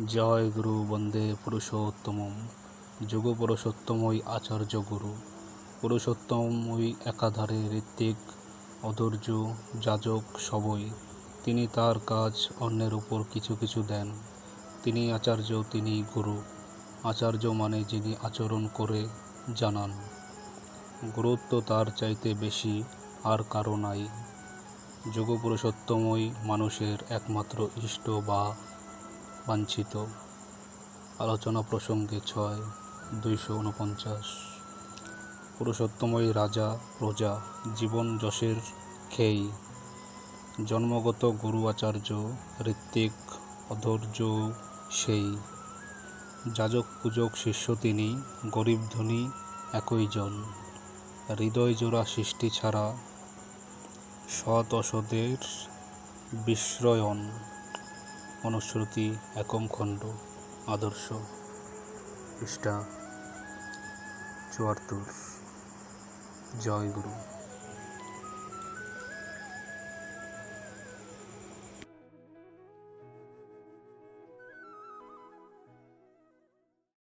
জয় গুরু বন্দে পুরুষোত্তমম। যোগ পুরুষোত্তমই আচার্য গুরু। পুরুষোত্তমই একাধারে ঋত্বিক, অধৈর্য, যাজক সবই। তিনি তার কাজ অন্যের উপর কিছু কিছু দেন। তিনি আচার্য, তিনি গুরু। আচার্য মানে যিনি আচরণ করে জানান। গুরুত্ব তার চাইতে বেশি আর কারো নাই। যোগ পুরুষোত্তমই মানুষের একমাত্র ইষ্ট বা বাঞ্ছিত। আলোচনা প্রসঙ্গে 6-249। পুরুষোত্তমই রাজা প্রজা, জীবন যশের খেই। জন্মগত গুরু আচার্য, ঋত্বিক অধৈর্য সেই। যাজক পূজক শিষ্য তিনি, গরিব ধনী একই জন। হৃদয় জোড়া সৃষ্টি ছাড়া সৎ অসদের বিশ্রয়ন। অনুশ্রুতি একম খণ্ড, আদর্শ, পৃষ্ঠা 74। জয় গুরু।